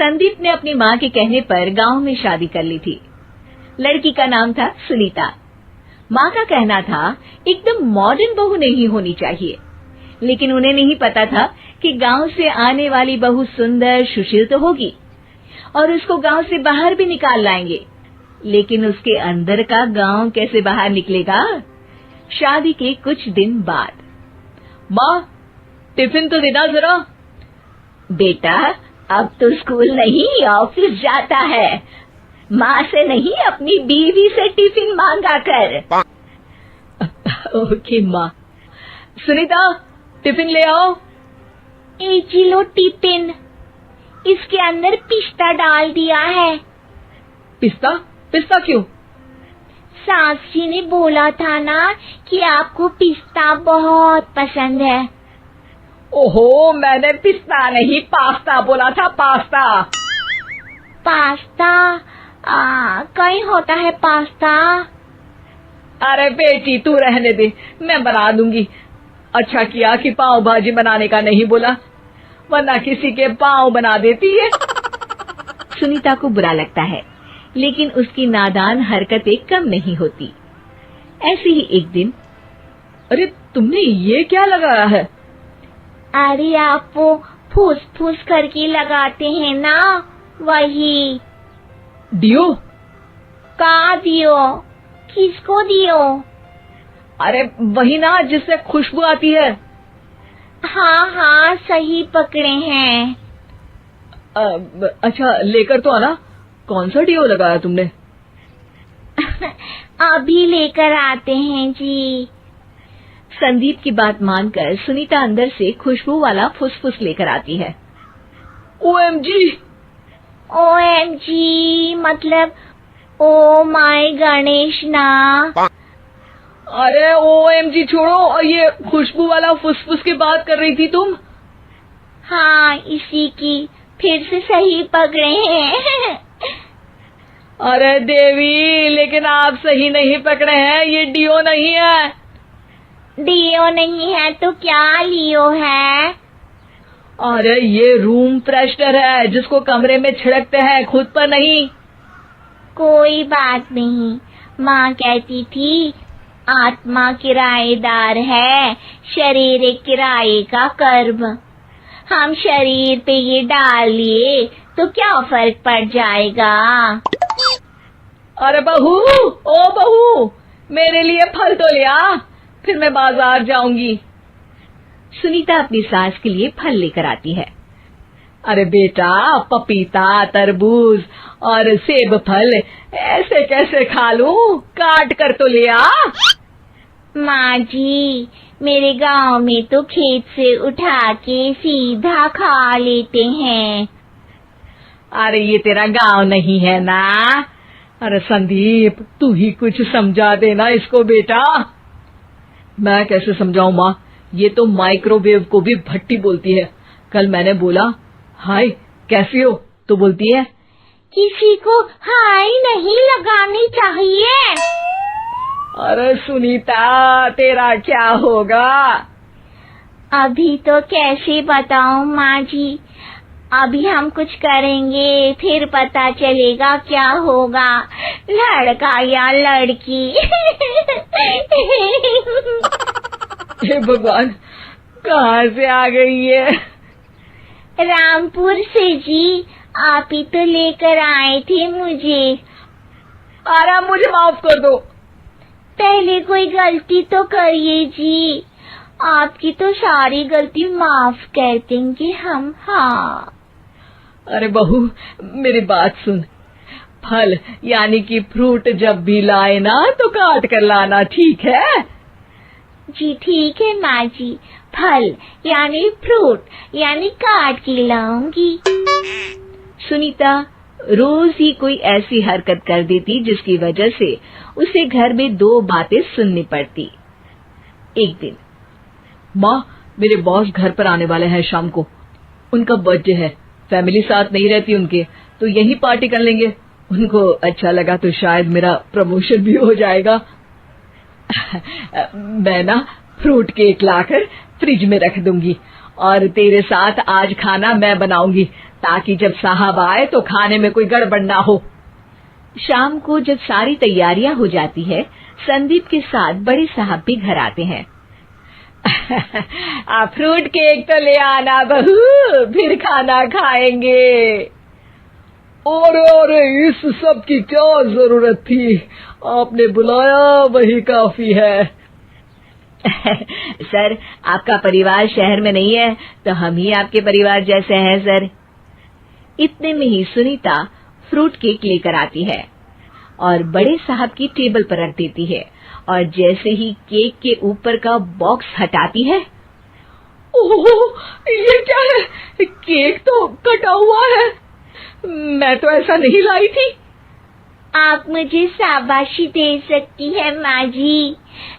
संदीप ने अपनी माँ के कहने पर गांव में शादी कर ली थी। लड़की का नाम था सुनीता। माँ का कहना था एकदम मॉडर्न बहू नहीं होनी चाहिए, लेकिन उन्हें नहीं पता था कि गांव से आने वाली बहू सुंदर सुशील तो होगी और उसको गांव से बाहर भी निकाल लाएंगे, लेकिन उसके अंदर का गांव कैसे बाहर निकलेगा। शादी के कुछ दिन बाद, माँ टिफिन तो देना जरा। बेटा अब तो स्कूल नहीं ऑफिस जाता है, माँ से नहीं अपनी बीवी से टिफिन मांगा कर। ओके माँ। सुनीता टिफिन ले आओ। 1 किलो टिफिन, इसके अंदर पिस्ता डाल दिया है। पिस्ता? पिस्ता क्यों? सास जी ने बोला था ना कि आपको पिस्ता बहुत पसंद है। ओहो, मैंने पिस्ता नहीं पास्ता बोला था, पास्ता। पास्ता? कहीं होता है पास्ता? अरे बेटी तू रहने दे, मैं बना दूंगी। अच्छा किया कि पाव भाजी बनाने का नहीं बोला, वरना किसी के पाव बना देती है। सुनीता को बुरा लगता है, लेकिन उसकी नादान हरकतें कम नहीं होती। ऐसे ही एक दिन, अरे तुमने ये क्या लगाया है? अरे आप वो फूस फूस करके लगाते हैं ना, वही। डियो? का दियो? किसको दियो? अरे वही ना जिससे खुशबू आती है। हाँ सही पकड़े हैं। अच्छा लेकर तो आना। कौन सा डियो लगाया तुमने? अभी लेकर आते हैं जी। संदीप की बात मानकर सुनीता अंदर से खुशबू वाला फुसफुस लेकर आती है। OMG! OMG मतलब ओ माय गणेश ना। अरे OMG छोड़ो, और ये खुशबू वाला फुसफुस की बात कर रही थी तुम? हाँ इसी की, फिर से सही पकड़े हैं। अरे देवी, लेकिन आप सही नहीं पकड़े हैं, ये डियो नहीं है। डियो नहीं है तो क्या लियो है? अरे ये रूम फ्रेशनर है, जिसको कमरे में छिड़कते हैं, खुद पर नहीं। कोई बात नहीं, माँ कहती थी आत्मा किराएदार है, शरीर एक किराए का कर्म। हम शरीर पे ये डाल लिए तो क्या फर्क पड़ जाएगा। अरे बहू, ओ बहू, मेरे लिए फल तो ले आ, फिर मैं बाजार जाऊंगी। सुनीता अपनी सास के लिए फल लेकर आती है। अरे बेटा, पपीता, तरबूज और सेब फल ऐसे कैसे खा लूं? काट कर तो ले आ। माँ जी, मेरे गांव में तो खेत से उठा के सीधा खा लेते हैं। अरे ये तेरा गांव नहीं है ना। अरे संदीप, तू ही कुछ समझा देना इसको बेटा। मैं कैसे समझाऊं माँ, ये तो माइक्रोवेव को भी भट्टी बोलती है। कल मैंने बोला हाय कैसी हो, तो बोलती है किसी को हाय नहीं लगानी चाहिए। अरे सुनीता, तेरा क्या होगा? अभी तो कैसे बताऊं माँ जी, अभी हम कुछ करेंगे फिर पता चलेगा क्या होगा, लड़का या लड़की। हे भगवान, कहाँ से आ गई है? रामपुर से जी, आप ही तो लेकर आए थे मुझे। अरे मुझे माफ कर दो। पहले कोई गलती तो करिए जी, आपकी तो सारी गलती माफ कर देंगे हम। हाँ अरे बहू, मेरी बात सुन। फल यानी कि फ्रूट जब भी लाए ना तो काट कर लाना, ठीक है? जी ठीक है माँ जी, फल यानी फ्रूट यानी काट के लाऊंगी। सुनीता रोज ही कोई ऐसी हरकत कर देती जिसकी वजह से उसे घर में 2 बातें सुननी पड़ती। एक दिन, माँ मेरे बॉस घर पर आने वाले हैं शाम को, उनका बर्थडे है, फैमिली साथ नहीं रहती उनके, तो यही पार्टी कर लेंगे। उनको अच्छा लगा तो शायद मेरा प्रमोशन भी हो जाएगा। मैं ना फ्रूट केक लाकर फ्रिज में रख दूंगी और तेरे साथ आज खाना मैं बनाऊंगी, ताकि जब साहब आए तो खाने में कोई गड़बड़ ना हो। शाम को जब सारी तैयारियां हो जाती है, संदीप के साथ बड़े साहब भी घर आते हैं। फ्रूट केक तो ले आना बहू, फिर खाना खाएंगे। अरे इस सब की क्या जरूरत थी, आपने बुलाया वही काफी है। सर, आपका परिवार शहर में नहीं है तो हम ही आपके परिवार जैसे हैं सर। इतने में ही सुनीता फ्रूट केक लेकर आती है और बड़े साहब की टेबल पर रख देती है, और जैसे ही केक के ऊपर का बॉक्स हटाती है, ओह, ये क्या है? केक तो कटा हुआ है। मैं तो ऐसा नहीं लाई थी। आप मुझे शाबाशी दे सकती है माँ जी,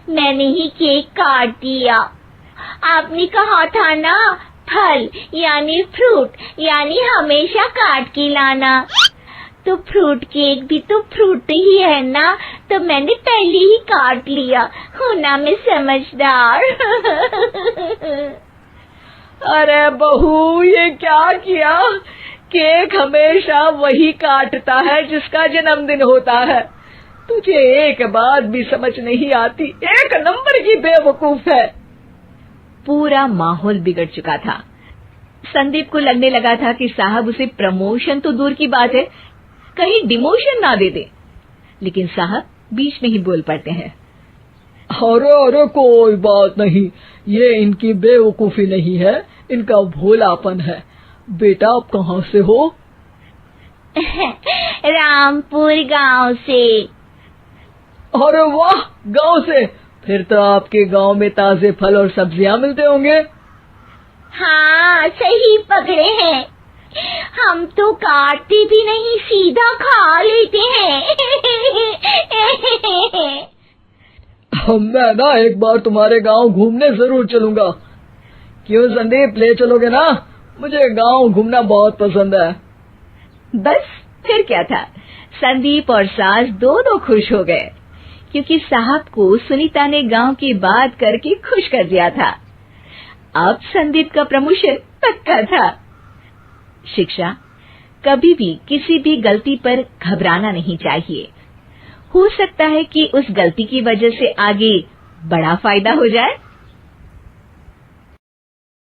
मैंने ही केक काट दिया। आपने कहा था ना, फल यानी फ्रूट यानी हमेशा काट के लाना, तो फ्रूट केक भी तो फ्रूट ही है ना, तो मैंने पहले ही काट लिया। हूँ ना मैं समझदार। अरे बहू, ये क्या किया? केक हमेशा वही काटता है जिसका जन्मदिन होता है। तुझे एक बात भी समझ नहीं आती, एक नंबर की बेवकूफ है। पूरा माहौल बिगड़ चुका था। संदीप को लगने लगा था कि साहब उसे प्रमोशन तो दूर की बात है, कहीं डिमोशन ना दे दे, लेकिन साहब बीच में ही बोल पड़ते हैं। अरे कोई बात नहीं, ये इनकी बेवकूफी नहीं है, इनका भोलापन है। बेटा आप कहाँ से हो? रामपुर गांव से। अरे वाह, गांव से? फिर तो आपके गांव में ताजे फल और सब्जियां मिलते होंगे। हाँ, सही पकड़े हैं। हम तो काटते भी नहीं, सीधा खा लेते हैं। मैं ना एक बार तुम्हारे गांव घूमने जरूर चलूंगा। क्यों संदीप, ले चलोगे ना? मुझे गांव घूमना बहुत पसंद है। बस फिर क्या था, संदीप और सास दोनों खुश हो गए, क्योंकि साहब को सुनीता ने गांव की बात करके खुश कर दिया था। अब संदीप का प्रमोशन पक्का था। शिक्षा, कभी भी किसी भी गलती पर घबराना नहीं चाहिए। हो सकता है कि उस गलती की वजह से आगे बड़ा फायदा हो जाए।